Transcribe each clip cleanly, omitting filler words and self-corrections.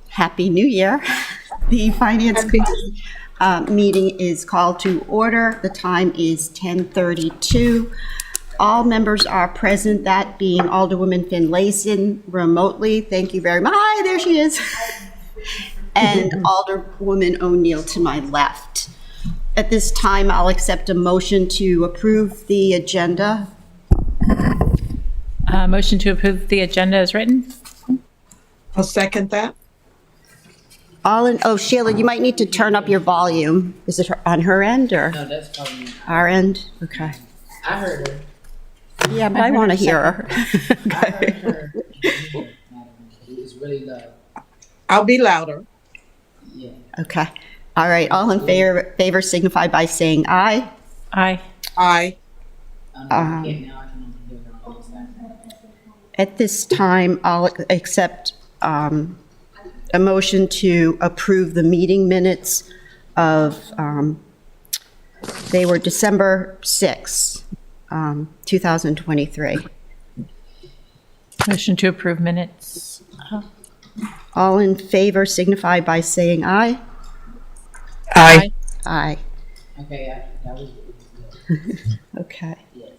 Happy New Year. The Finance Committee meeting is called to order. The time is 10:32. All members are present, that being Alderwoman Finlayson remotely. Thank you very much. Hi, there she is. And Alderwoman O'Neill to my left. At this time, I'll accept a motion to approve the agenda. Motion to approve the agenda as written. I'll second that. Oh, Sheila, you might need to turn up your volume. Is it on her end or No, that's probably our end? Okay. I heard her. Yeah, but I want to hear her. I heard her. It's really loud. I'll be louder. Yeah. Okay. All right. All in favor signify by saying aye. Aye. Aye. Now I can only hear her on the side. At this time, I'll accept a motion to approve the meeting minutes of, they were December 6, 2023. Motion to approve minutes. All in favor signify by saying aye. Aye. Aye. Okay, that was good. Okay. Yes.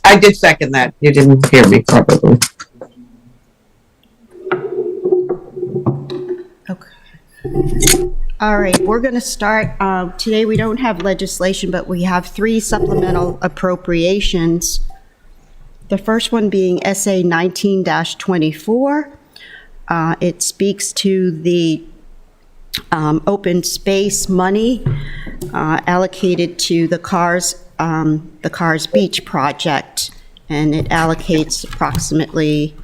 I did second that. You didn't hear me probably. Okay. All right, we're going to start. Today we don't have legislation, but we have 3 supplemental appropriations. The first one being SA 19-24. It speaks to the open space money allocated to the Cars Beach project, and it allocates approximately,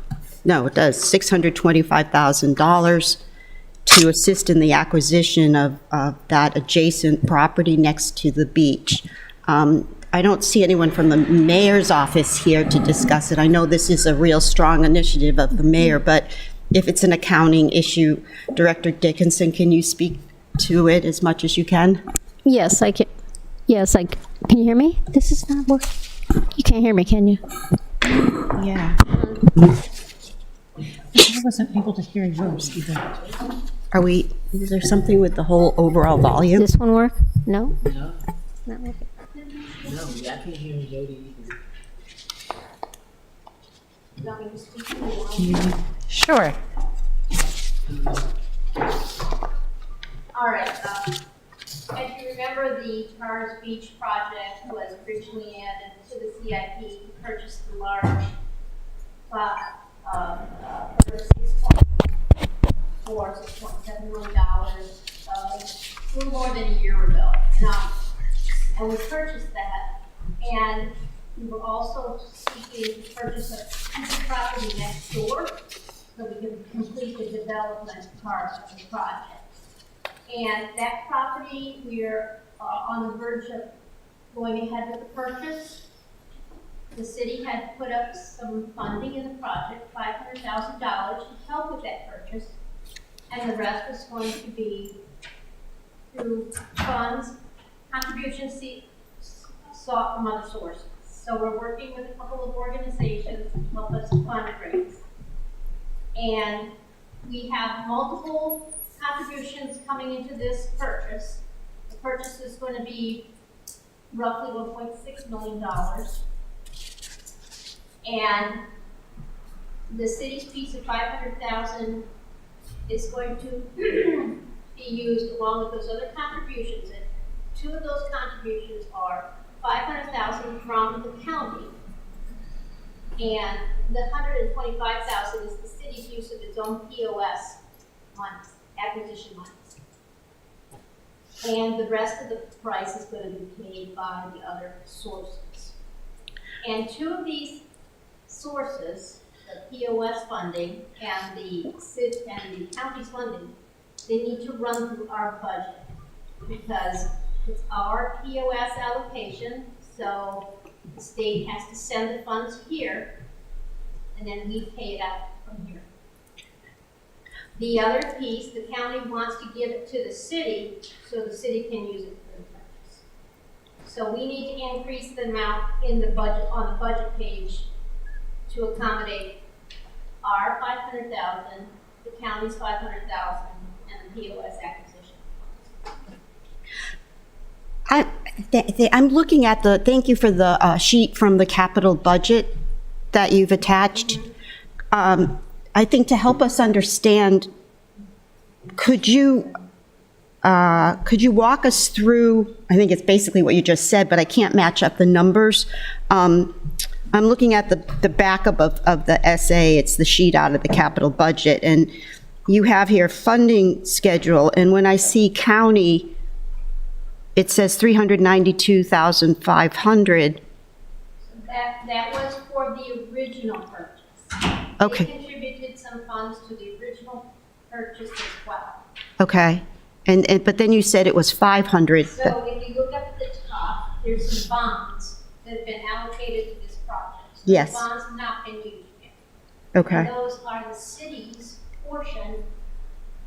no, it does $625,000 to assist in the acquisition of that adjacent property next to the beach. I don't see anyone from the mayor's office here to discuss it. I know this is a real strong initiative of the mayor, but if it's an accounting issue, Director Dickinson, can you speak to it as much as you can? Yes, I can. Yes, can you hear me? This is not working. You can't hear me, can you? Yeah. I wasn't able to hear yours either. Is there something with the whole overall volume? Does this one work? No? No, Not working. no, I can't hear Jody either. Sure. All right, as you remember, the Cars Beach project was originally added to the CIP to purchase the large plot of $6.7 million, a little more than a year ago. And we purchased that, and we were also seeking to purchase a piece of property next door so we could complete the development part of the project. And that property, we're on the verge of going ahead with the purchase. The city had put up some funding in the project, $500,000 to help with that purchase, and the rest was going to be through funds, contributions sought from other sources. So we're working with a couple of organizations to help us fundraise. And we have multiple contributions coming into this purchase. The purchase is going to be roughly $1.6 million. And the city's piece of $500,000 is going to be used along with those other contributions. And 2 of those contributions are $500,000 from the county, and the $125,000 is the city's use of its own POS monies, acquisition monies. And the rest of the price is going to be paid by the other sources. And 2 of these sources, the POS funding and the county's funding, they need to run through our budget because it's our POS allocation, so the state has to send the funds here, and then we pay it out from here. The other piece, the county wants to give it to the city, so the city can use it for the purchase. So we need to increase the amount in the budget, on the budget page, to accommodate our 500,000, the county's 500,000, and the POS acquisition. I'm looking at thank you for the sheet from the capital budget that you've attached. I think to help us understand, could you walk us through, I think it's basically what you just said, but I can't match up the numbers. I'm looking at the backup of the essay. It's the sheet out of the capital budget. And you have here funding schedule. And when I see county, it says 392,500. That was for the original purchase. Okay. They contributed some funds to the original purchase as well. Okay. But then you said it was 500. So if you look up at the top, there's some bonds that have been allocated to this project. So Yes. the bonds have not been used yet. Okay. And those are the city's portion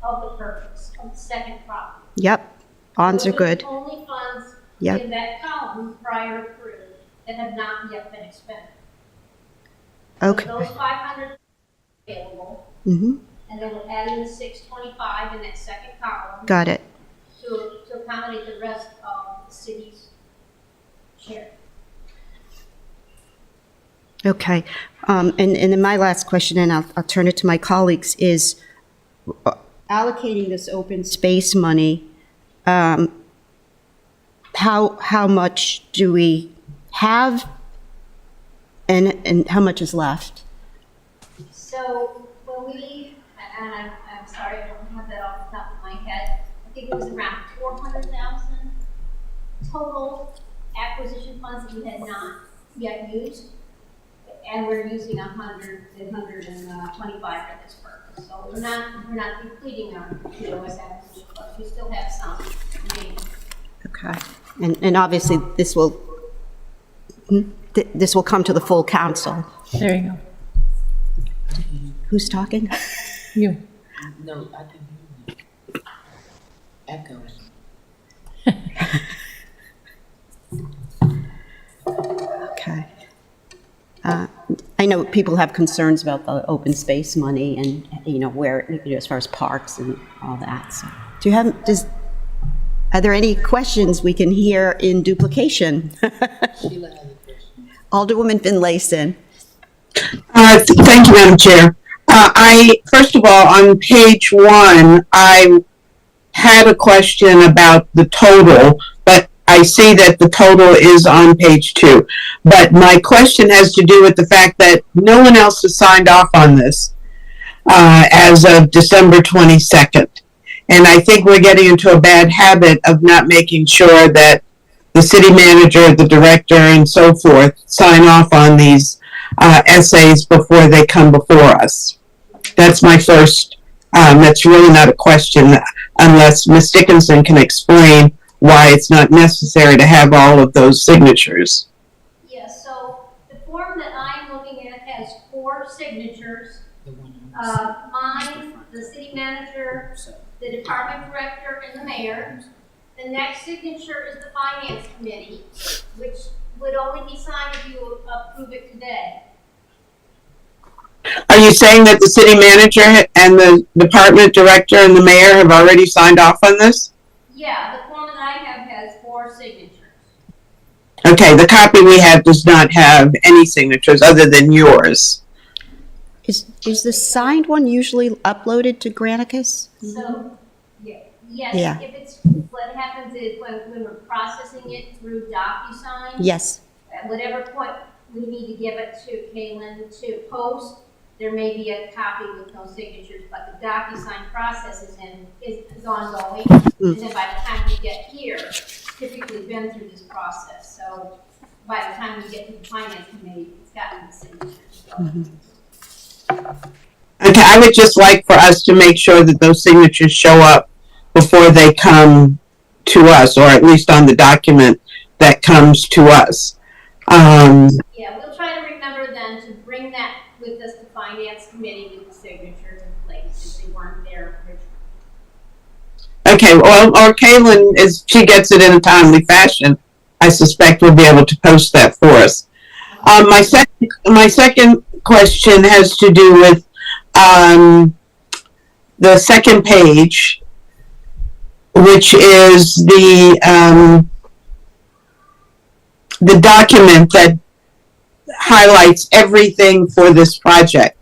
of the purchase, of the second property. Yep. Bonds are Those good. the only funds Yep. in that column prior approved that have not yet been expended. Okay. So those 500 available, Mm-hmm. and then we'll add in the 625 in that second column Got it. to accommodate the rest of the city's share. Okay. And then my last question, and I'll turn it to my colleagues, is allocating this open space money, how much do we have and how much is left? So when we, and I'm sorry, I don't have that off the top of my head, I think it was around 400,000 total acquisition funds that we had not yet used. And we're using 125 for this purpose. So we're not depleting our POS acquisition funds. We still have some remaining. Okay. And obviously, this will come to the full council. There you go. Who's talking? You. No, I can hear you. Echoes. Okay. I know people have concerns about the open space money and, where, as far as parks and all that. So, are there any questions we can hear in duplication? Sheila has a question. Alderwoman Finlayson. Thank you, Madam Chair. First of all, on page 1, I had a question about the total, but I see that the total is on page 2. But my question has to do with the fact that no one else has signed off on this as of December 22nd. And I think we're getting into a bad habit of not making sure that the city manager, the director, and so forth sign off on these essays before they come before us. That's my first, that's really not a question unless Ms. Dickinson can explain why it's not necessary to have all of those signatures. Yes, so the form that I'm looking at has 4 signatures. The one on Mine, the city manager, so the department director, and the mayor. The next signature is the finance committee, which would only be signed if you approve it today. Are you saying that the city manager and the department director and the mayor have already signed off on this? Yeah, the form that I have has 4 signatures. Okay, the copy we have does not have any signatures other than yours. Is the signed one usually uploaded to Granicus? So, yes, Yeah. if it's, what happens is when we're processing it through DocuSign, Yes. at whatever point we need to give it to Kaylin to post, there may be a copy with no signatures, but the DocuSign process is ongoing. And then by the time we get here, typically been through this process. So by the time we get to the finance committee, it's gotten the signatures. Okay, I would just like for us to make sure that those signatures show up before they come to us, or at least on the document that comes to us. Yeah, we'll try to remember then to bring that with us to finance committee with the signatures in place if they weren't there originally. Okay, well, or Kaylin, if she gets it in a timely fashion, I suspect we'll be able to post that for us. My second question has to do with the second page, which is the document that highlights everything for this project.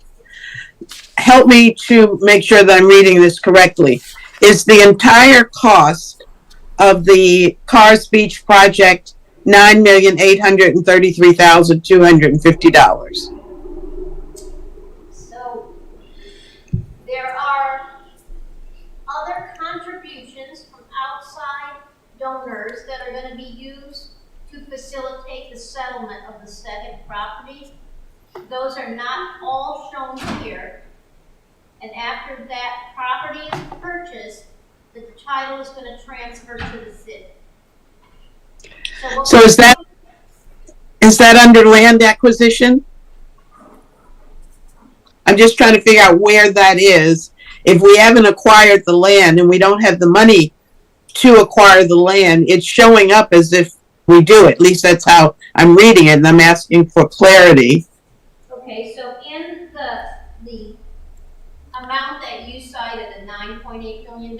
Help me to make sure that I'm reading this correctly. Is the entire cost of the Cars Beach project $9,833,250? So there are other contributions from outside donors that are gonna be used to facilitate the settlement of the second property. Those are not all shown here. And after that property is purchased, the title is gonna transfer to the city. So is that under land acquisition? I'm just trying to figure out where that is. If we haven't acquired the land and we don't have the money to acquire the land, it's showing up as if we do. At least that's how I'm reading it, and I'm asking for clarity. Okay, so in the amount that you cited, the $9.8 million,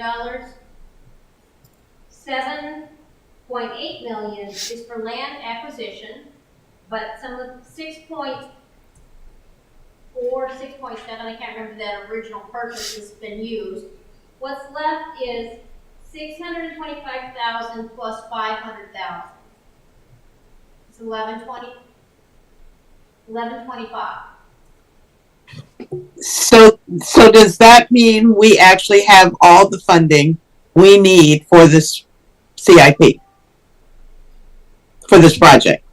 $7.8 million is for land acquisition, but some of the 6.4, 6.7, I can't remember that original purchase has been used. What's left is $625,000 plus $500,000. It's $1125. So does that mean we actually have all the funding we need for this CIP? For this project?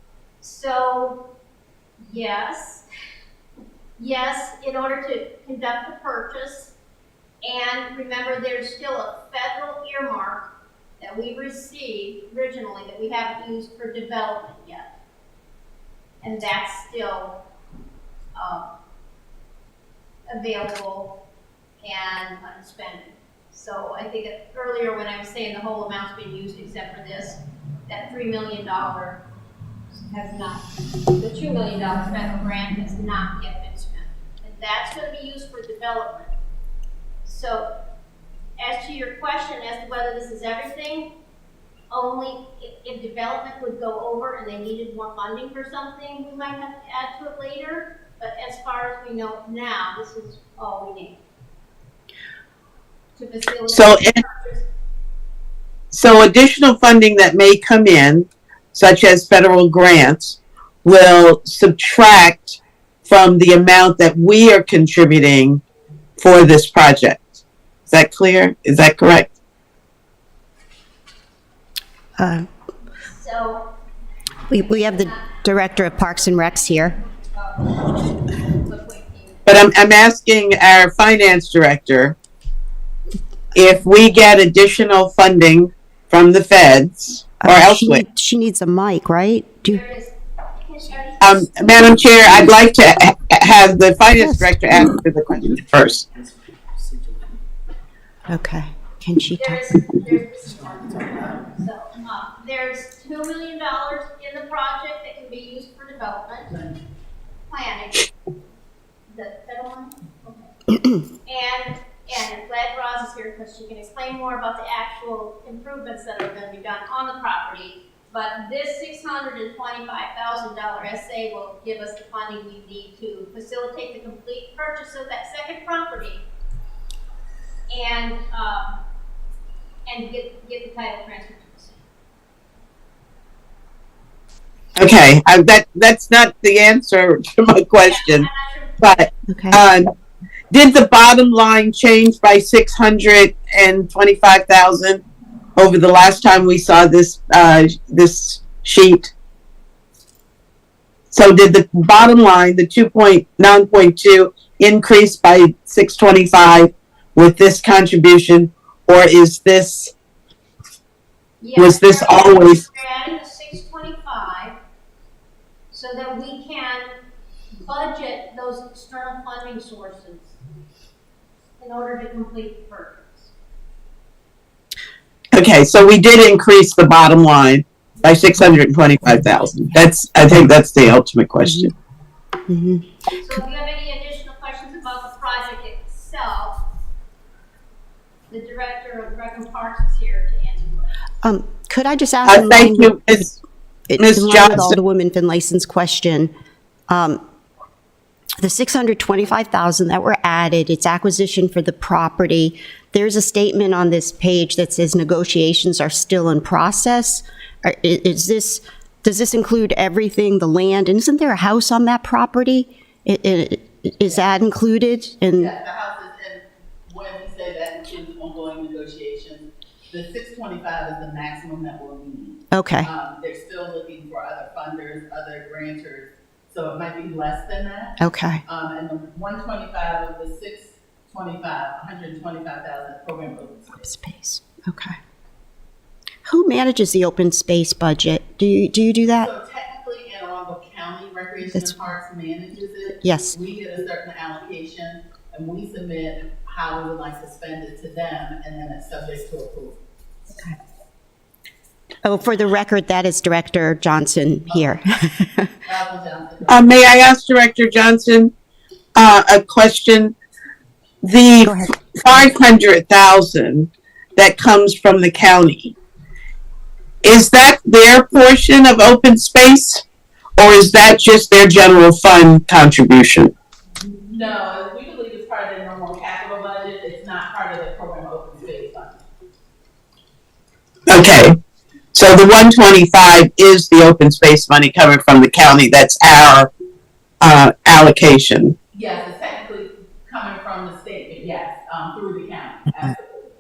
So, yes, in order to conduct the purchase. And remember, there's still a federal earmark that we received originally that we haven't used for development yet. And that's still available and unspent. So I think earlier when I was saying the whole amount's been used except for this, that $3 million has not, the $2 million federal grant has not yet been spent. And that's going to be used for development. So as to your question as to whether this is everything, only if development would go over and they needed more funding for something, we might have to add to it later. But as far as we know now, this is all we need to facilitate. So additional funding that may come in, such as federal grants, will subtract from the amount that we are contributing for this project. Is that clear? Is that correct? So We have the Director of Parks and Recs here. But I'm asking our finance director if we get additional funding from the feds or elsewhere. She needs a mic, right? there is, Madam Chair, I'd like to have the finance director answer the question first. Okay. Can she talk? There's $2 million in the project that can be used for development, planning. The federal one? Okay. And I'm glad Roz is here because she can explain more about the actual improvements that are going to be done on the property. But this $625,000 SA will give us the funding we need to facilitate the complete purchase of that second property and get the title transferred to the city. Okay, that's not the answer to my question, Yeah, I'm not sure. but Okay. did the bottom line change by 625,000 over the last time we saw this this sheet? So did the bottom line, the 9.2, increase by 625 with this contribution, or is this was this always? We're adding the 625 so that we can budget those external funding sources in order to complete the purchase. Okay, so we did increase the bottom line by 625,000. I think that's the ultimate question. Mhm. So if you have any additional questions about the project itself, the director of Rec and Parks is here to answer questions. Could I just ask? Thank you, Ms. In Ms. line with Johnson. Alderwoman Finlayson's question, the 625,000 that were added, it's acquisition for the property. There's a statement on this page that says negotiations are still in process. Does this include everything, the land? And isn't there a house on that property? Is that included? And Yes, the house is, and when we say that includes ongoing negotiations, the 625 is the maximum that we'll need. okay, They're still looking for other funders, other grantors, so it might be less than that. okay. And the 125 of the 625, 125,000 program open space. Space, okay. Who manages the open space budget? Do you do that? So technically, Anne Arundel County Recreation That's- and Parks manages it. Yes. We get a certain allocation, and we submit how we would like to spend it to them, and then it's subject to approval. Oh, for the record, that is Director Johnson here. Ralph Johnson. May I ask Director Johnson a question? The Go ahead. 500,000 that comes from the county, is that their portion of open space, or is that just their general fund contribution? No, we believe it's part of the normal capital budget. It's not part of the program open space fund. Okay, so the 125 is the open space money coming from the county. That's our allocation. Yes, it's technically coming from the state, but yes, through the county, absolutely.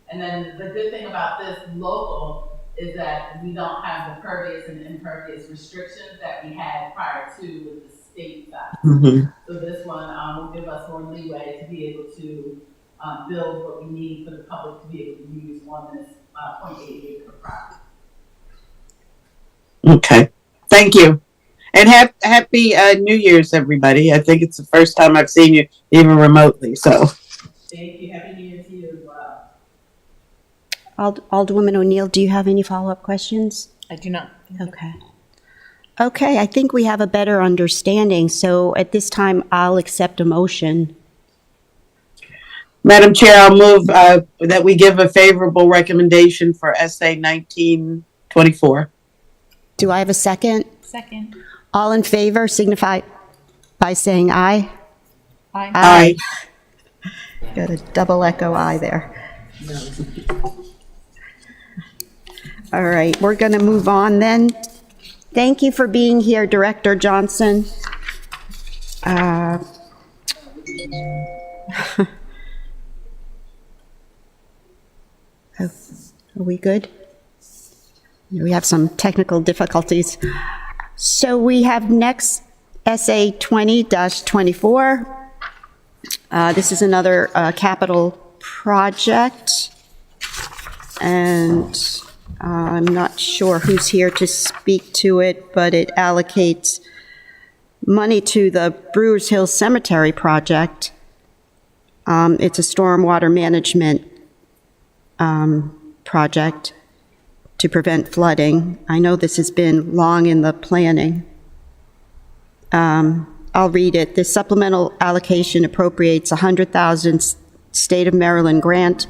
And then the good thing about this local is that we don't have the pervious and impervious restrictions that we had prior to with the state side. Mhm. So this one will give us more leeway to be able to build what we need for the public to be able to use on this 0.8 acre property. Okay, thank you. And happy New Year's, everybody. I think it's the first time I've seen you even remotely, so. Thank you. Happy New Year to you as well. Alderwoman O'Neill, do you have any follow-up questions? I do not. Okay. Okay, I think we have a better understanding, so at this time, I'll accept a motion. Madam Chair, I'll move that we give a favorable recommendation for SA 1924. Do I have a second? Second. All in favor signify by saying aye. Aye. Aye. Got a double echo aye there. All right, we're going to move on then. Thank you for being here, Director Johnson. Are we good? We have some technical difficulties. So we have next SA 20-24. This is another capital project. And I'm not sure who's here to speak to it, but it allocates money to the Brewers Hill Cemetery project. It's a stormwater management project to prevent flooding. I know this has been long in the planning. I'll read it. This supplemental allocation appropriates $100,000 State of Maryland grant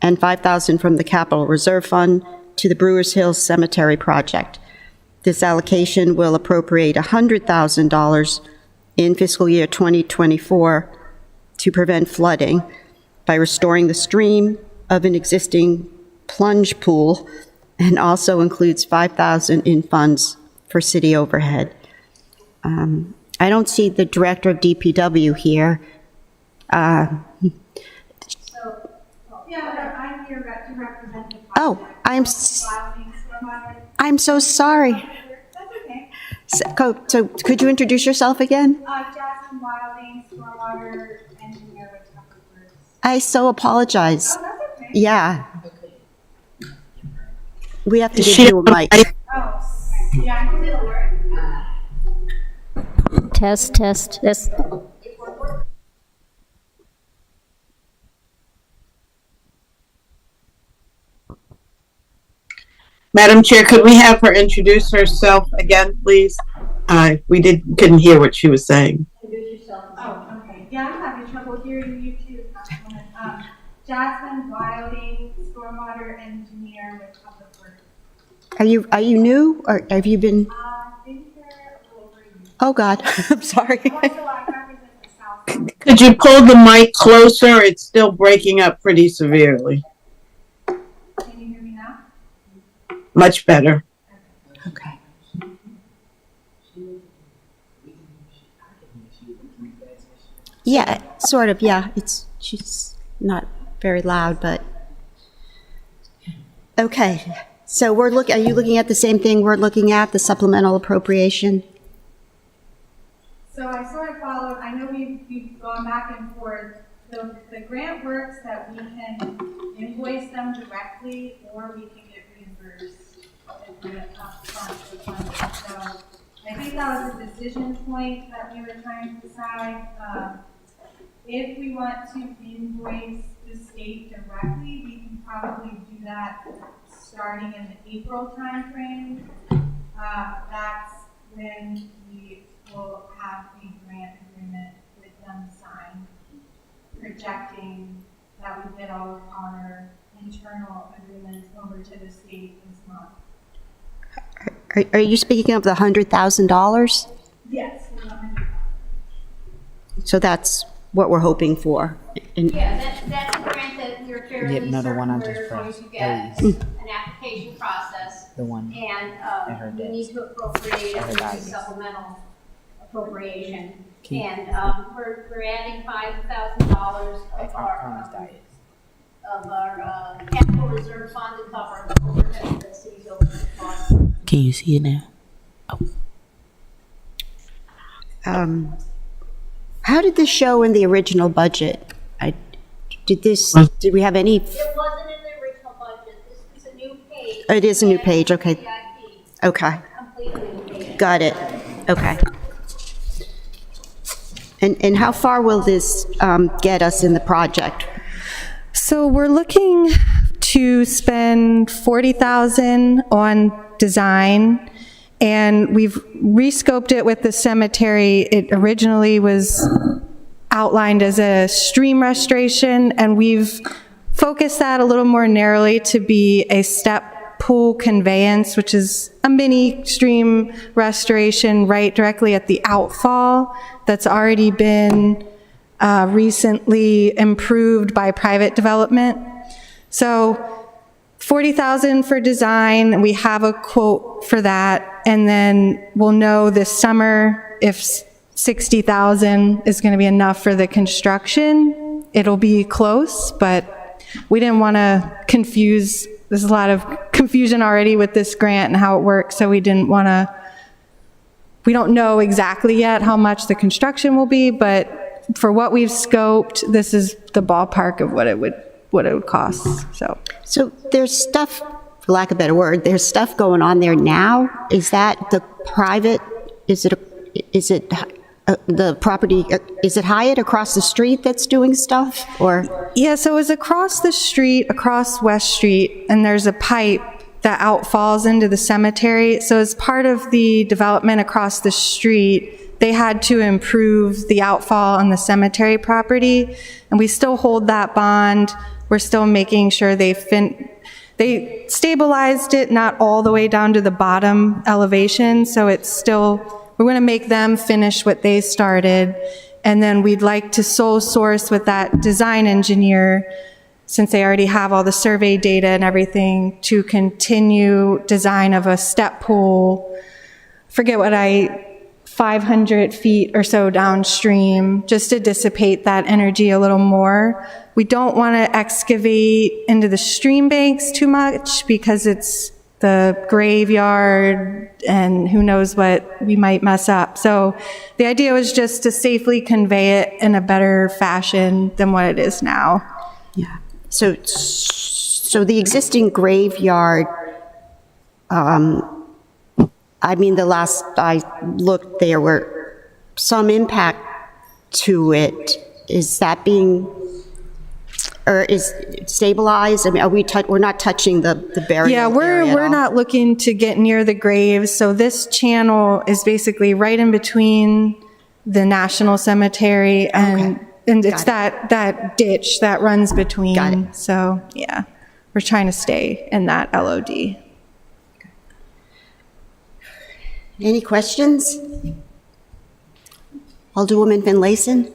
and $5,000 from the Capital Reserve Fund to the Brewers Hill Cemetery project. This allocation will appropriate $100,000 in fiscal year 2024 to prevent flooding by restoring the stream of an existing plunge pool, and also includes $5,000 in funds for city overhead. I don't see the director of DPW here. Yeah, I'm here to represent the Oh, I'm so sorry. That's okay. So could you introduce yourself again? Jasmine Wilding, stormwater engineer with Tucker Group. I so apologize. Oh, that's okay. Yeah. We have to Is give she you a mic. Oh, okay. Yeah, I'm gonna work. Test, test, test. Madam Chair, could we have her introduce herself again, please? We couldn't hear what she was saying. Jasmine Wilding, stormwater engineer with Public Works. Are you new, or have you been? Been here a little over a year. Oh, God, I'm sorry. Also, I represent the South. Could you pull the mic closer? It's still breaking up pretty severely. Can you hear me now? Much better. Okay. Yeah, sort of, yeah. She's not very loud, but. Okay, so are you looking at the same thing we're looking at, the supplemental appropriation? So I sort of followed, I know we've gone back and forth. The grant works that we can invoice them directly, or we can get reimbursed and bring it up front for funding. So I think that was a decision point that we were trying to decide. If we want to invoice the state directly, we can probably do that starting in the April timeframe. That's when we will have the grant agreement with them signed, projecting that we get all of our internal agreements over to the state this month. Are you speaking of the $100,000? Yes. So that's what we're hoping for. Yeah, that's a grant that we're fairly Get another one on certain just we're going press, to get please. an application process. The one. And heard we that. need to appropriate I heard it that, as a yes. supplemental appropriation. Keep- And we're adding $5,000 of our capital reserve fund to cover overhead that the city's overhead costs. Can you see it now? How did this show in the original budget? Did we have any? It wasn't in the original budget. This is a new page. It is a new page, okay. CIP, Okay, completely new page. got it. Okay. And how far will this get us in the project? So we're looking to spend $40,000 on design, and we've rescoped it with the cemetery. It originally was outlined as a stream restoration, and we've focused that a little more narrowly to be a step pool conveyance, which is a mini stream restoration right directly at the outfall that's already been recently improved by private development. So $40,000 for design, we have a quote for that, and then we'll know this summer if $60,000 is going to be enough for the construction. It'll be close, but we didn't want to confuse. There's a lot of confusion already with this grant and how it works, so we didn't want to. We don't know exactly yet how much the construction will be, but for what we've scoped, this is the ballpark of what it would cost. So there's stuff, for lack of a better word, there's stuff going on there now. Is that the private? Is it the property? Is it Hyatt across the street that's doing stuff, or? Yeah, so it was across the street, across West Street, and there's a pipe that outfalls into the cemetery. So as part of the development across the street, they had to improve the outfall on the cemetery property, and we still hold that bond. We're still making sure they stabilized it, not all the way down to the bottom elevation, so it's still, we're going to make them finish what they started, and then we'd like to sole source with that design engineer, since they already have all the survey data and everything, to continue design of a step pool. 500 feet or so downstream, just to dissipate that energy a little more. We don't want to excavate into the stream banks too much because it's the graveyard and who knows what we might mess up. So the idea was just to safely convey it in a better fashion than what it is now. Yeah. So the existing graveyard, the last I looked, there were some impact to it. Is that being, or is it stabilized? I mean, we're not touching the burial Yeah, area at we're all? not looking to get near the graves. So this channel is basically right in between the National Cemetery and And it's Got that ditch that runs between. Got it. So, yeah, we're trying to stay in that LOD. Any questions? Alderwoman Finlayson?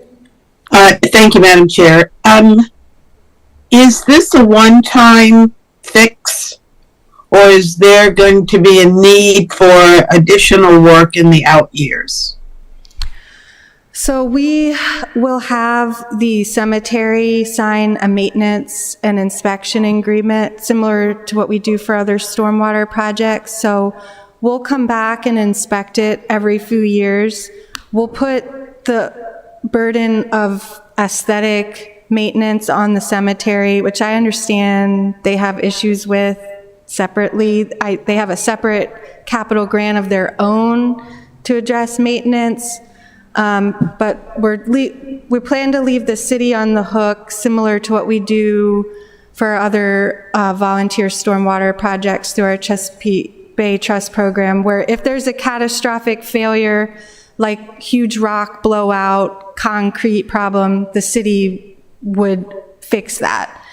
Thank you, Madam Chair. Is this a one-time fix, or is there going to be a need for additional work in the out years? So we will have the cemetery sign a maintenance and inspection agreement similar to what we do for other stormwater projects. So we'll come back and inspect it every few years. We'll put the burden of aesthetic maintenance on the cemetery, which I understand they have issues with separately. They have a separate capital grant of their own to address maintenance. But we plan to leave the city on the hook, similar to what we do for other volunteer stormwater projects through our Chesapeake Bay Trust program, where if there's a catastrophic failure, like huge rock blowout, concrete problem, the city would fix that.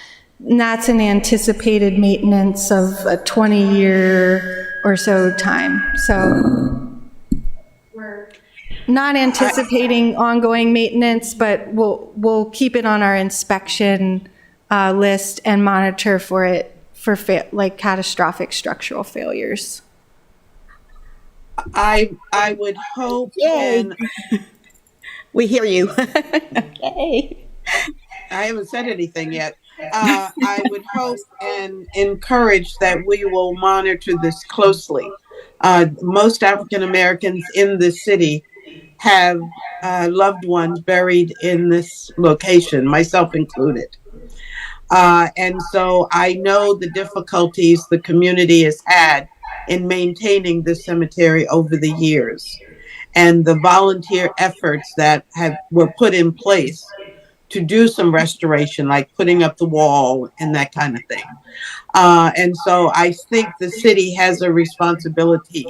And that's an anticipated maintenance of a 20-year or so time. So we're not anticipating ongoing maintenance, but we'll keep it on our inspection list and monitor for it for like catastrophic structural failures. I would hope, Yay. and We hear you. Yay. I haven't said anything yet. I would hope and encourage that we will monitor this closely. Most African Americans in the city have loved ones buried in this location, myself included. And so I know the difficulties the community has had in maintaining the cemetery over the years, and the volunteer efforts that were put in place to do some restoration, like putting up the wall and that kind of thing. And so I think the city has a responsibility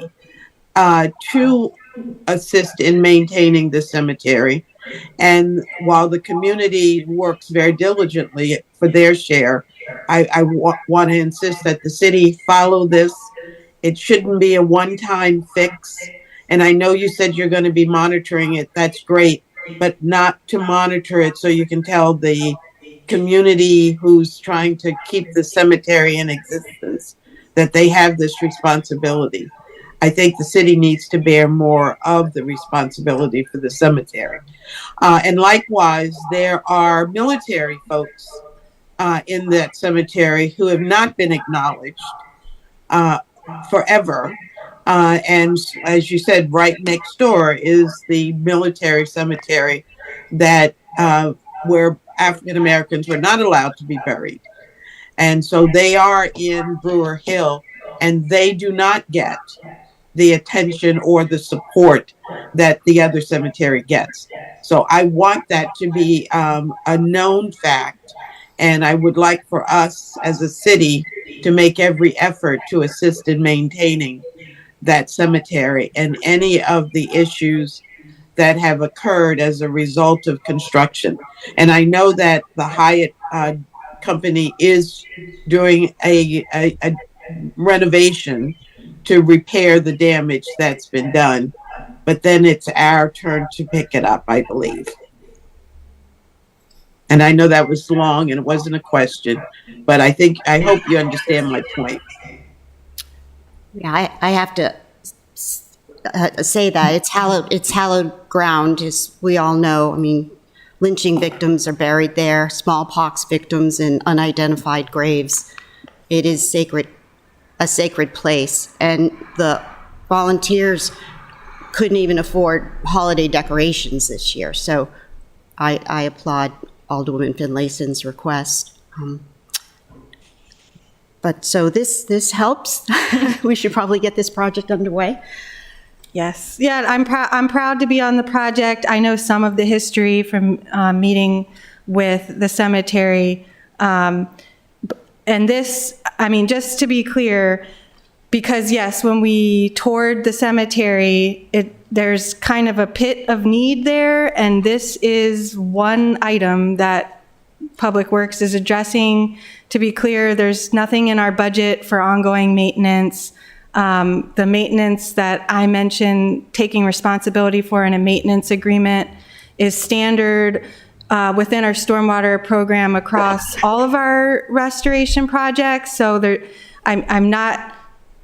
to assist in maintaining the cemetery. And while the community works very diligently for their share, I want to insist that the city follow this. It shouldn't be a one-time fix. And I know you said you're going to be monitoring it. That's great, but not to monitor it so you can tell the community who's trying to keep the cemetery in existence that they have this responsibility. I think the city needs to bear more of the responsibility for the cemetery. And likewise, there are military folks in that cemetery who have not been acknowledged forever. And as you said, right next door is the military cemetery that where African Americans were not allowed to be buried. And so they are in Brewer Hill, and they do not get the attention or the support that the other cemetery gets. So I want that to be a known fact. And I would like for us as a city to make every effort to assist in maintaining that cemetery and any of the issues that have occurred as a result of construction. And I know that the Hyatt company is doing a renovation to repair the damage that's been done, but then it's our turn to pick it up, I believe. And I know that was long and it wasn't a question, but I hope you understand my point. Yeah, I have to say that it's hallowed ground, as we all know. I mean, lynching victims are buried there, smallpox victims in unidentified graves. It is a sacred place, and the volunteers couldn't even afford holiday decorations this year. So I applaud Alderwoman Finlayson's request. But so this helps. We should probably get this project underway. Yes. Yeah, I'm proud to be on the project. I know some of the history from meeting with the cemetery. And this, I mean, just to be clear, because yes, when we toured the cemetery, there's kind of a pit of need there, and this is one item that Public Works is addressing. To be clear, there's nothing in our budget for ongoing maintenance. The maintenance that I mentioned, taking responsibility for in a maintenance agreement, is standard within our stormwater program across all of our restoration projects. So I'm not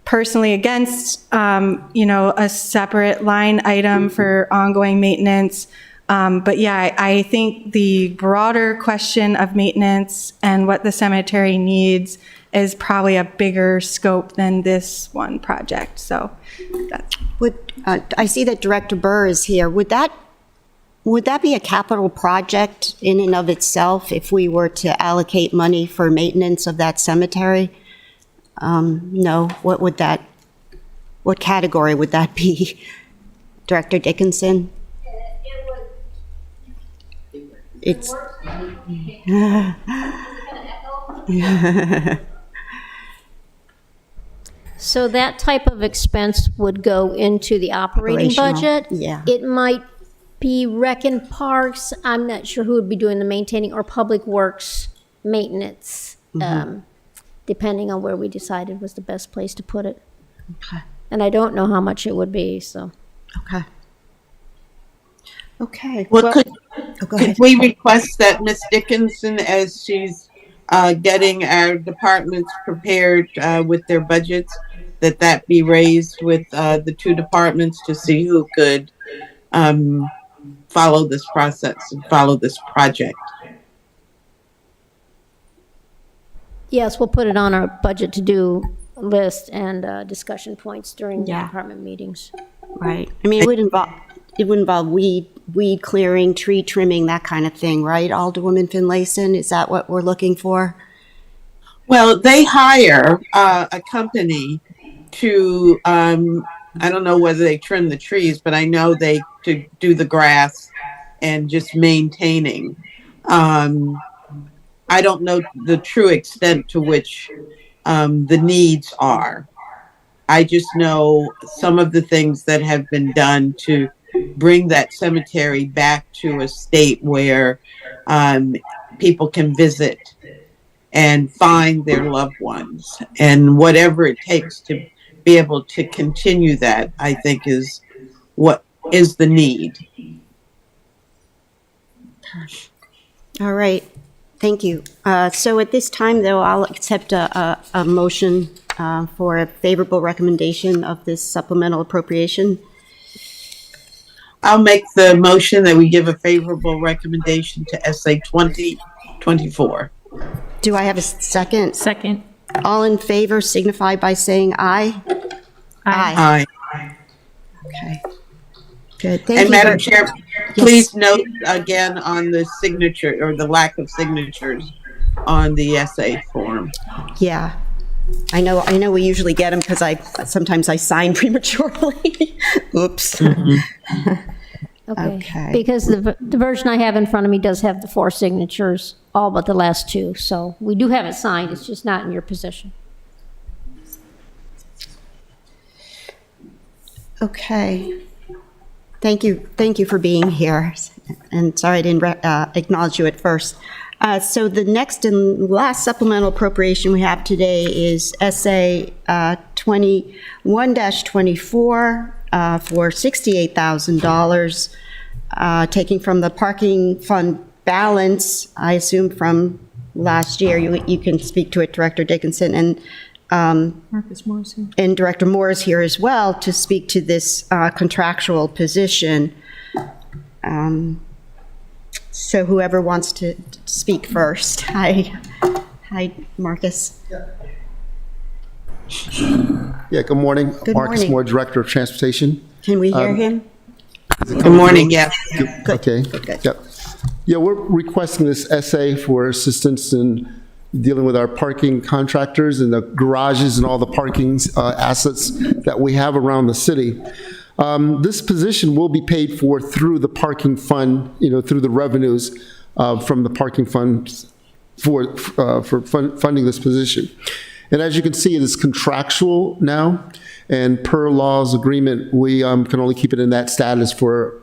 personally against, a separate line item for ongoing maintenance. But yeah, I think the broader question of maintenance and what the cemetery needs is probably a bigger scope than this one project. So that's. I see that Director Burr is here. Would that be a capital project in and of itself if we were to allocate money for maintenance of that cemetery? No. What category would that be? Director Dickinson? It would. It's. Works. It's gonna echo. So that type of expense would go into the operating Operational, budget? yeah. It might be Rec and Parks, I'm not sure who would be doing the maintaining, or Public Works maintenance, depending on where we decided was the best place to put it. Okay. And I don't know how much it would be, so. Okay. Okay. Well, go could ahead. we request that Ms. Dickinson, as she's getting our departments prepared with their budgets, that be raised with the two departments to see who could follow this process and follow this project? Yes, we'll put it on our budget to do list and discussion points during the Yeah. department meetings. Right. I mean, it would involve weed clearing, tree trimming, that kind of thing, right? Alderwoman Finlayson, is that what we're looking for? Well, they hire a company to, I don't know whether they trim the trees, but I know they to do the grass and just maintaining. I don't know the true extent to which the needs are. I just know some of the things that have been done to bring that cemetery back to a state where people can visit and find their loved ones, and whatever it takes to be able to continue that, I think is what is the need. All right. Thank you. So at this time, though, I'll accept a motion for a favorable recommendation of this supplemental appropriation. I'll make the motion that we give a favorable recommendation to SA 2024. Do I have a second? Second. All in favor signify by saying aye. Aye. Aye. Okay. Good. Thank And you. Madam Chair, please note again on the signature or the lack of signatures on the SA form. Yeah. I know we usually get them because sometimes I sign prematurely. Oops. Okay. Because the version I have in front of me does have the 4 signatures, all but the last 2. So we do have it signed, it's just not in your position. Okay. Thank you for being here. And sorry I didn't acknowledge you at first. So the next and last supplemental appropriation we have today is SA 21-24 for $68,000, taking from the parking fund balance, I assume from last year. You can speak to it, Director Dickinson, and Marcus Morris here. and Director Moore is here as well to speak to this contractual position. So whoever wants to speak first. Hi, Marcus. Yeah, good morning. Good Marcus morning. Moore, Director of Transportation. Can we hear him? Good morning, yes. Okay. good. Yep. Yeah, we're requesting this SA for assistance in dealing with our parking contractors and the garages and all the parking assets that we have around the city. This position will be paid for through the parking fund, through the revenues from the parking fund funding this position. And as you can see, it is contractual now, and per law's agreement, we can only keep it in that status for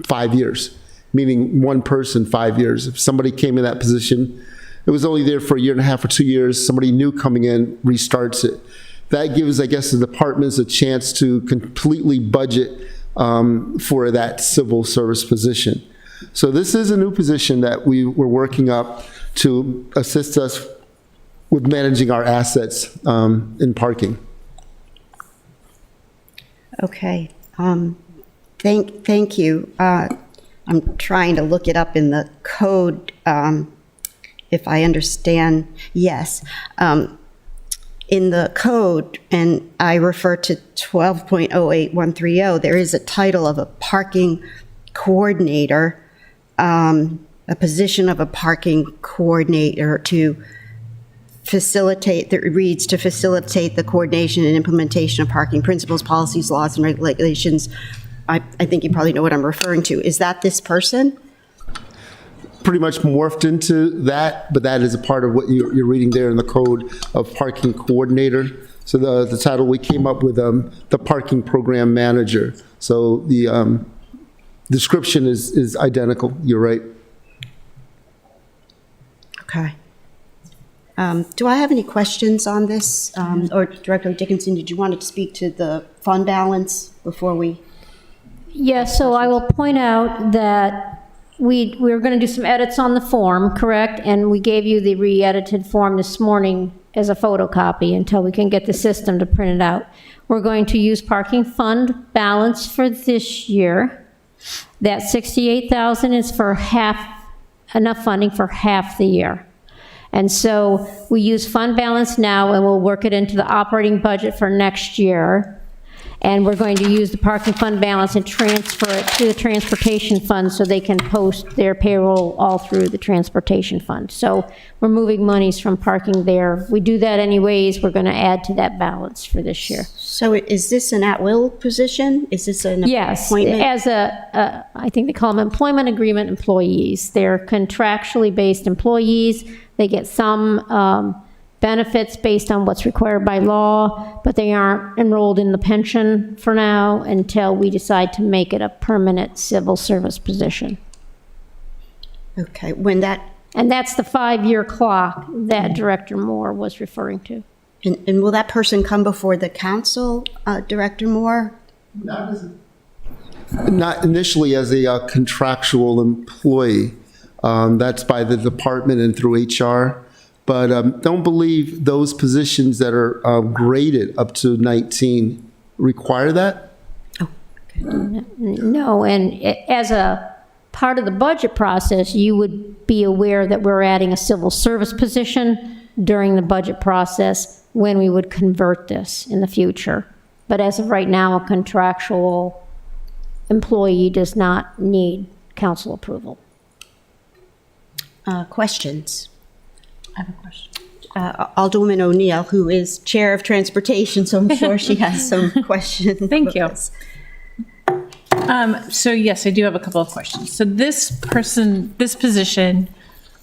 5 years, meaning one person, 5 years. If somebody came in that position, it was only there for a year and a half or 2 years, somebody new coming in restarts it. That gives, I guess, the departments a chance to completely budget for that civil service position. So this is a new position that we were working up to assist us with managing our assets in parking. Okay. Thank you. I'm trying to look it up in the code, if I understand. Yes. In the code, and I refer to 12.08130, there is a title of a parking coordinator, a position of a parking coordinator to facilitate, that reads, to facilitate the coordination and implementation of parking principles, policies, laws, and regulations. I think you probably know what I'm referring to. Is that this person? Pretty much morphed into that, but that is a part of what you're reading there in the code of parking coordinator. So the title we came up with, the parking program manager. So the description is identical. You're right. Okay. Do I have any questions on this? Or Director Dickinson, did you want to speak to the fund balance before we? Yes, so I will point out that we're going to do some edits on the form, correct? And we gave you the re-edited form this morning as a photocopy until we can get the system to print it out. We're going to use parking fund balance for this year. That 68,000 is for enough funding for half the year. And so we use fund balance now, and we'll work it into the operating budget for next year. And we're going to use the parking fund balance and transfer it to the transportation fund so they can post their payroll all through the transportation fund. So we're moving monies from parking there. We do that anyways. We're going to add to that balance for this year. So is this an at-will position? Is this an Yes, appointment? as I think they call them employment agreement employees. They're contractually based employees. They get some benefits based on what's required by law, but they aren't enrolled in the pension for now until we decide to make it a permanent civil service position. Okay, when that, And that's the 5-year clock that Director Moore was referring to. and will that person come before the council, Director Moore? Not initially as a contractual employee. That's by the department and through HR. But don't believe those positions that are graded up to 19 require that. No, and as a part of the budget process, you would be aware that we're adding a civil service position during the budget process when we would convert this in the future. But as of right now, a contractual employee does not need council approval. Questions? I have a question. Alderwoman O'Neill, who is Chair of Transportation, so I'm sure she has some questions. Thank you. So yes, I do have a couple of questions. So this position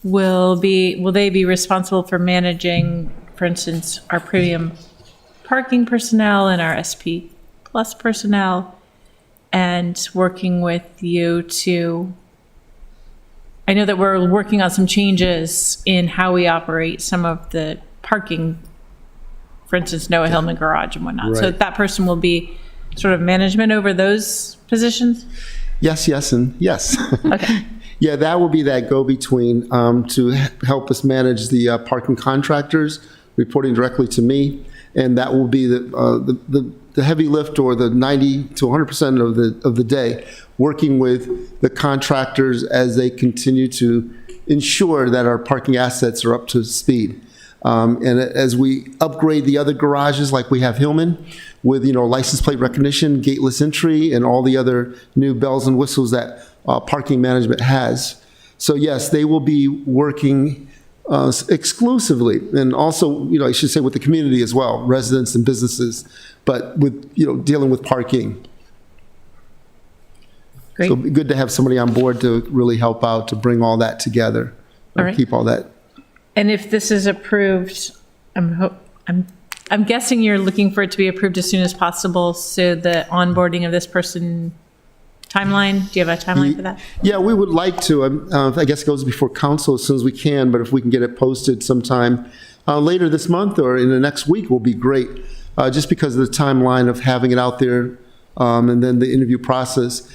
will they be responsible for managing, for instance, our premium parking personnel and our SP Plus personnel, and working with you to, I know that we're working on some changes in how we operate some of the parking, for instance, Noah Hillman Garage and whatnot. So Right. that person will be sort of management over those positions? Yes, yes, and yes. Okay. Yeah, that will be that go-between to help us manage the parking contractors, reporting directly to me, and that will be the heavy lift, or the 90 to 100% of the day, working with the contractors as they continue to ensure that our parking assets are up to speed. And as we upgrade the other garages, like we have Hillman, with license plate recognition, gateless entry, and all the other new bells and whistles that parking management has. So yes, they will be working exclusively, and also, I should say, with the community as well, residents and businesses, but with, dealing with parking. Great. So it'd be good to have somebody on board to really help out, to bring all that together, All right. keep all that. And if this is approved, I'm guessing you're looking for it to be approved as soon as possible, so the onboarding of this person timeline, do you have a timeline for that? Yeah, we would like to. I guess it goes before council as soon as we can, but if we can get it posted sometime later this month or in the next week will be great, just because of the timeline of having it out there and then the interview process.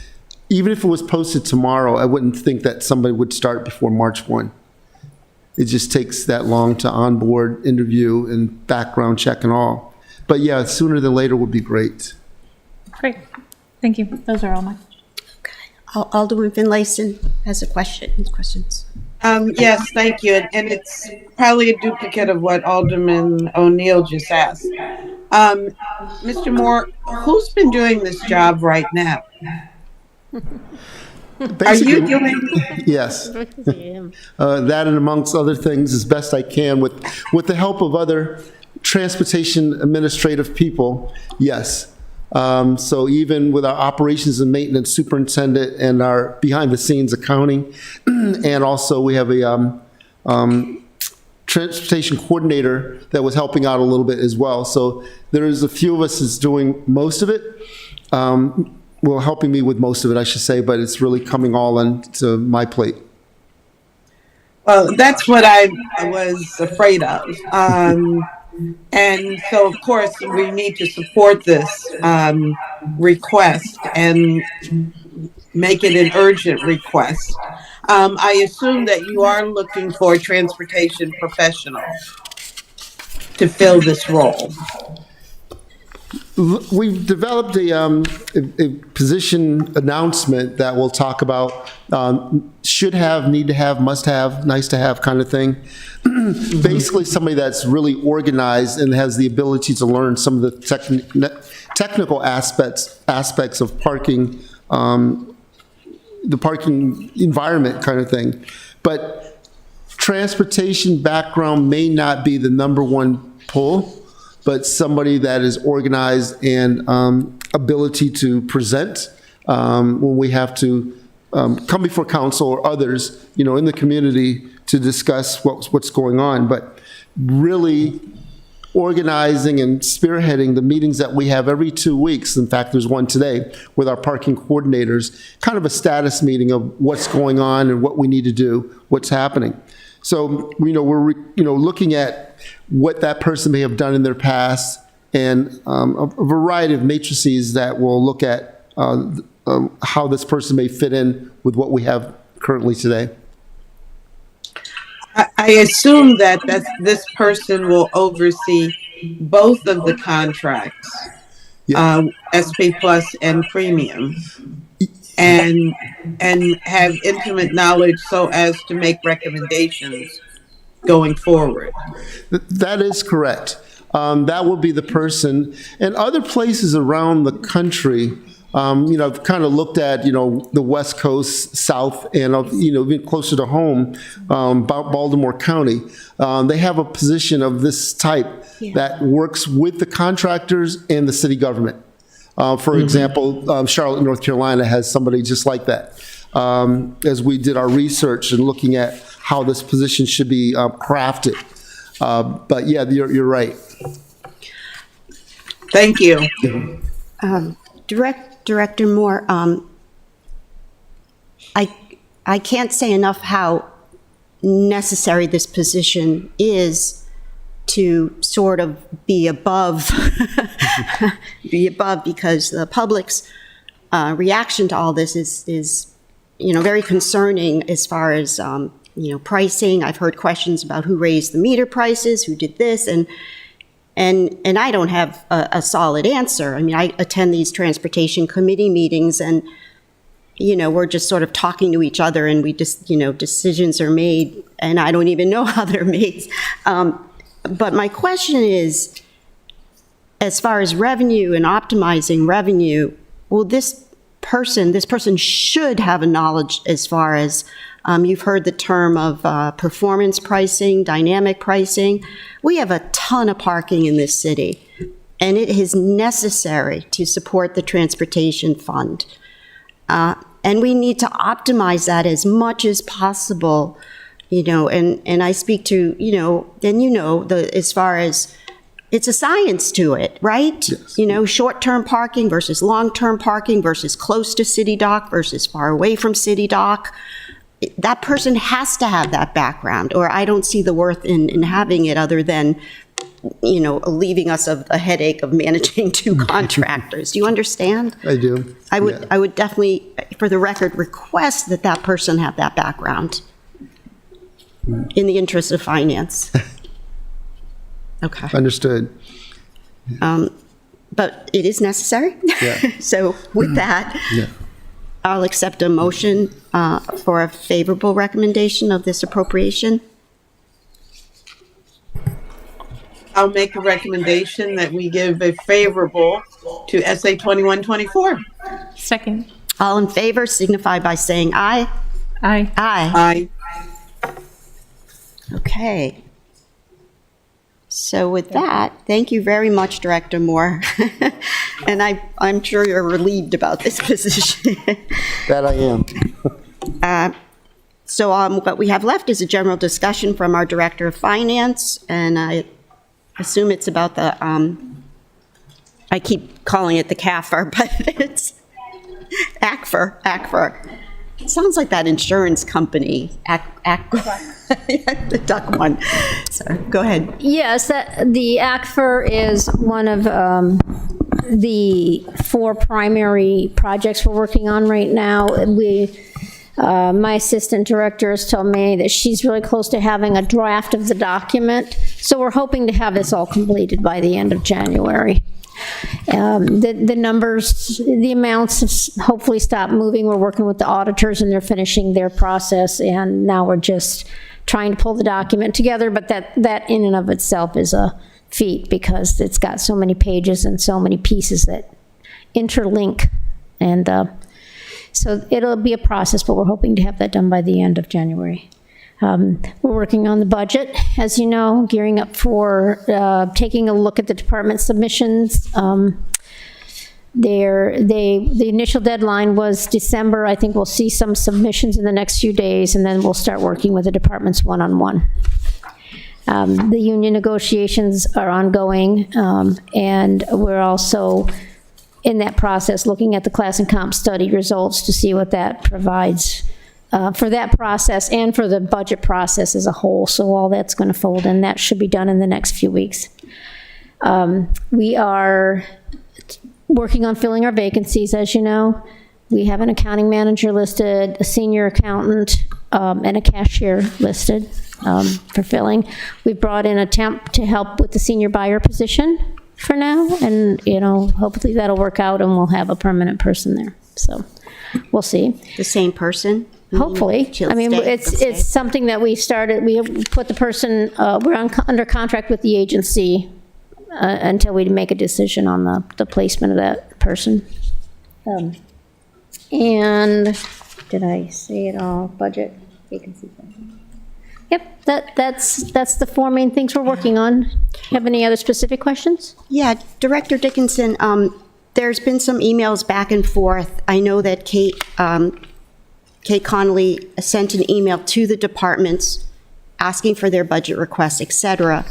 Even if it was posted tomorrow, I wouldn't think that somebody would start before March 1. It just takes that long to onboard, interview, and background check and all. But yeah, sooner than later would be great. Great, thank you. Those are all my questions. Alderman Finlayson has a question, questions. Yes, thank you. And it's probably a duplicate of what Alderman O'Neill just asked. Mr. Moore, who's been doing this job right now? Are you doing? Yes. That and amongst other things as best I can with the help of other transportation administrative people, yes. So even with our operations and maintenance superintendent and our behind the scenes accounting, and also we have a transportation coordinator that was helping out a little bit as well. So there's a few of us is doing most of it. Well, helping me with most of it, I should say, but it's really coming all onto my plate. Well, that's what I was afraid of. And so, of course, we need to support this request and make it an urgent request. I assume that you are looking for a transportation professional to fill this role. We've developed a position announcement that we'll talk about should have, need to have, must have, nice to have kind of thing. Basically somebody that's really organized and has the ability to learn some of the technical aspects of parking, the parking environment kind of thing. But transportation background may not be the #1 pull, but somebody that is organized and ability to present when we have to come before council or others, in the community to discuss what's going on. But really organizing and spearheading the meetings that we have every 2 weeks. In fact, there's one today with our parking coordinators, kind of a status meeting of what's going on and what we need to do, what's happening. So, we're looking at what that person may have done in their past and a variety of matrices that will look at how this person may fit in with what we have currently today. I assume that this person will oversee both of the contracts, SP Plus and Premium, and have intimate knowledge so as to make recommendations going forward. That is correct. That will be the person. And other places around the country, I've kind of looked at, the West Coast, South, and, even closer to home, Baltimore County. They have a position of this type that works with the contractors and the city government. For example, Charlotte, North Carolina has somebody just like that. As we did our research and looking at how this position should be crafted. But yeah, you're right. Thank you. Director Moore, I can't say enough how necessary this position is to sort of be above, because the public's reaction to all this is very concerning as far as, pricing. I've heard questions about who raised the meter prices, who did this, and I don't have a solid answer. I mean, I attend these transportation committee meetings and, we're just sort of talking to each other and we just, decisions are made and I don't even know how they're made. But my question is, as far as revenue and optimizing revenue, will this person should have a knowledge as far as, you've heard the term of performance pricing, dynamic pricing. We have a ton of parking in this city, and it is necessary to support the transportation fund. And we need to optimize that as much as possible, and I speak to, as far as it's a science to it, right? Yes. You know, short-term parking versus long-term parking versus close to city dock versus far away from city dock. That person has to have that background, or I don't see the worth in having it other than, you know, leaving us a headache of managing two contractors. Do you understand? I do. I would, Yeah. I would definitely, for the record, request that that person have that background in the interest of finance. Okay. Understood. But it is necessary. Yeah. So with that, Yeah. I'll accept a motion for a favorable recommendation of this appropriation. I'll make a recommendation that we give a favorable to SA 2124. Second. All in favor signify by saying aye. Aye. Aye. Aye. Okay. So with that, thank you very much, Director Moore. And I'm sure you're relieved about this position. That I am. So what we have left is a general discussion from our Director of Finance, and I assume it's about the, I keep calling it the CAFR, but it's ACFR. It sounds like that insurance company, the duck one. So go ahead. Yes, the ACFR is one of the 4 primary projects we're working on right now. My assistant director has told me that she's really close to having a draft of the document, so we're hoping to have this all completed by the end of January. The numbers, the amounts have hopefully stopped moving. We're working with the auditors and they're finishing their process, and now we're just trying to pull the document together, but that in and of itself is a feat because it's got so many pages and so many pieces that interlink. And so it'll be a process, but we're hoping to have that done by the end of January. We're working on the budget, as you know, gearing up for taking a look at the department submissions. The initial deadline was December. I think we'll see some submissions in the next few days, and then we'll start working with the departments one-on-one. The union negotiations are ongoing, and we're also in that process looking at the class and comp study results to see what that provides for that process and for the budget process as a whole. So all that's going to fold in. That should be done in the next few weeks. We are working on filling our vacancies, as you know. We have an accounting manager listed, a senior accountant, and a cashier listed for filling. We've brought in a temp to help with the senior buyer position for now, and hopefully that'll work out and we'll have a permanent person there. So we'll see. The same person? Hopefully. She'll I mean, stay. it's something that we started, we put the person, we're under contract with the agency until we make a decision on the placement of that person. And did I say it all? Budget, vacancy. Yep, that's the 4 main things we're working on. Have any other specific questions? Yeah, Director Dickinson, there's been some emails back and forth. I know that Kate Connolly sent an email to the departments asking for their budget requests, et cetera.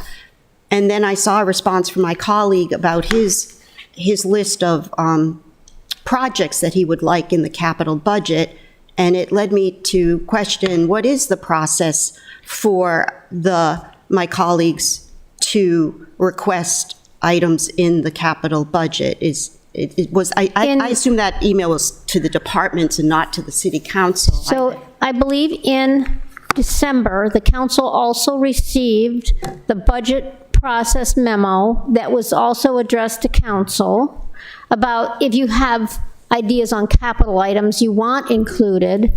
And then I saw a response from my colleague about his list of projects that he would like in the capital budget. And it led me to question, what is the process for my colleagues to request items in the capital budget? I assume that email was to the departments and not to the city council. So I believe in December, the council also received the budget process memo that was also addressed to council about if you have ideas on capital items you want included,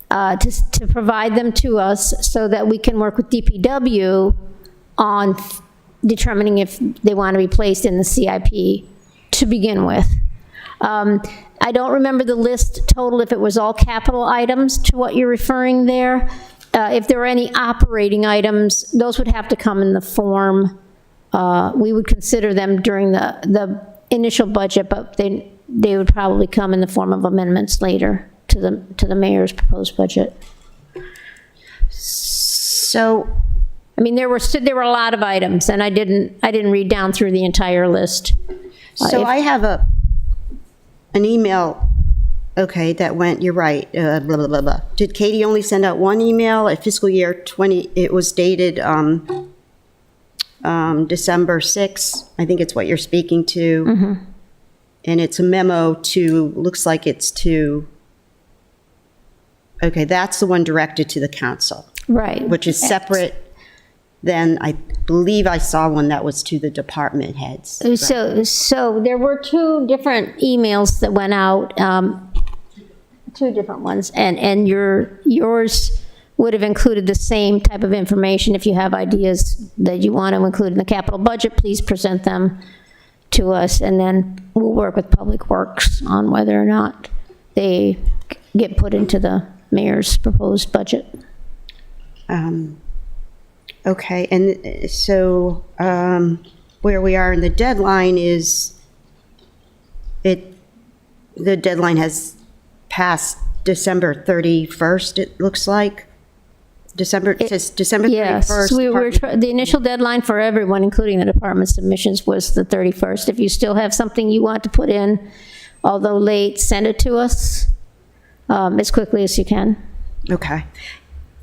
to provide them to us so that we can work with DPW on determining if they want to be placed in the CIP to begin with. I don't remember the list total, if it was all capital items to what you're referring there. If there were any operating items, those would have to come in the form. We would consider them during the initial budget, but they would probably come in the form of amendments later to the mayor's proposed budget. So I mean, there were a lot of items, and I didn't read down through the entire list. So I have an email, okay, that went, you're right, blah, blah, blah, blah. Did Katie only send out one email at fiscal year 20, it was dated December 6th, I think it's what you're speaking to. And it's a memo to, looks like it's to, okay, that's the one directed to the council, Right. which is separate than, I believe I saw one that was to the department heads. So there were two different emails that went out, two different ones, and yours would have included the same type of information. If you have ideas that you want to include in the capital budget, please present them to us, and then we'll work with Public Works on whether or not they get put into the mayor's proposed budget. Okay, and so where we are in the deadline is, the deadline has passed December 31st, it looks like. It says December 31st. Yes, the initial deadline for everyone, including the department submissions, was the 31st. If you still have something you want to put in, although late, send it to us as quickly as you can. Okay.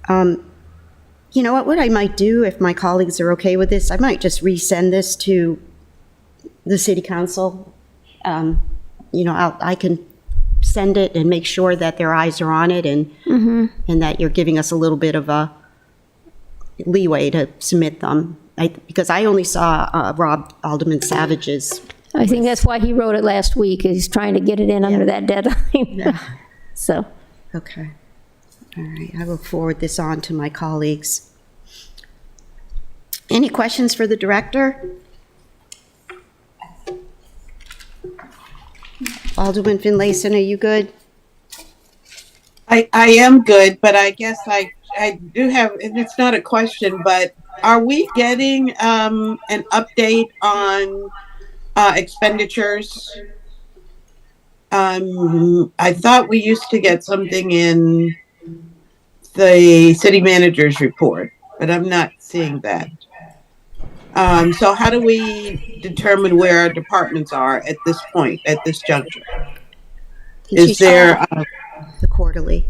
You know what I might do, if my colleagues are okay with this, I might just resend this to the city council. You know, I can send it and make sure that their eyes are on it, and that you're giving us a little bit of a leeway to submit them. Because I only saw Rob Alderman Savage's. I think that's why he wrote it last week. He's trying to get it in under that deadline. So. Okay. All right, I will forward this on to my colleagues. Any questions for the director? Alderman Finlayson, are you good? I am good, but I guess I do have, and it's not a question, but are we getting an update on expenditures? I thought we used to get something in the city manager's report, but I'm not seeing that. So how do we determine where our departments are at this point, at this juncture? Is there The quarterly.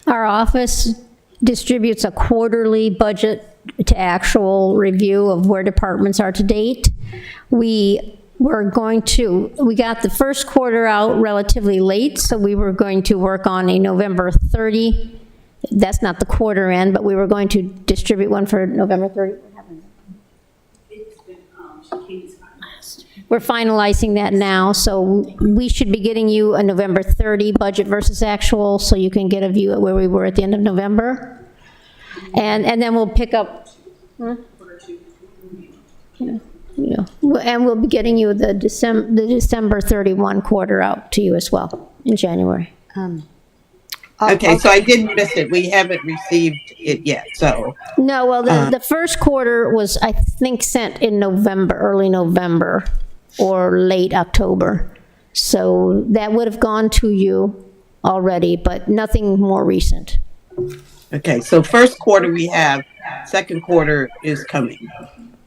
Our office distributes a quarterly budget to actual review of where departments are to date. We got the first quarter out relatively late, so we were going to work on a November 30. That's not the quarter end, but we were going to distribute one for November 30. We're finalizing that now, so we should be getting you a November 30 budget versus actual, so you can get a view at where we were at the end of November. And then we'll pick up, and we'll be getting you the December 31 quarter out to you as well in January. okay, so I didn't miss it. We haven't received it yet, so. No, well, the first quarter was, I think, sent in November, early November, or late October. So that would have gone to you already, but nothing more recent. Okay, so first quarter we have, second quarter is coming.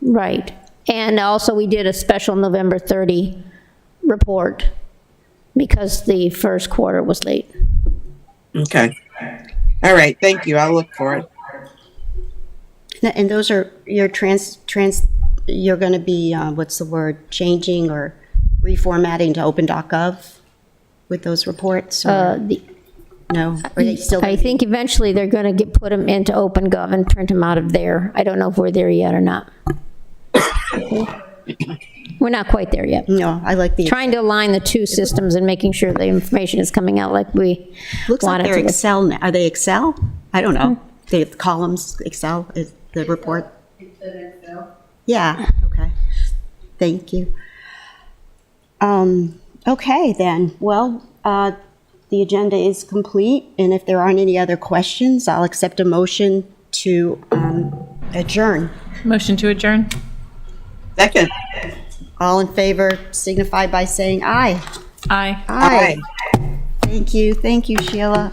Right. And also, we did a special November 30 report because the first quarter was late. Okay. All right, thank you. I'll look for it. And those are your you're going to be, what's the word, changing or reformatting to open.gov with those reports? Or no? Are they still? I think eventually they're going to put them into OpenGov and print them out of there. I don't know if we're there yet or not. We're not quite there yet. No, I like the. Trying to align the two systems and making sure the information is coming out like we Looks like want it they're to. Excel now. Are they Excel? I don't know. They have columns, Excel is the report? It's in Excel. Yeah, okay. Thank you. Okay, then. Well, the agenda is complete, and if there aren't any other questions, I'll accept a motion to adjourn. Motion to adjourn? Second. All in favor signify by saying aye. Aye. Aye. Thank you, Sheila.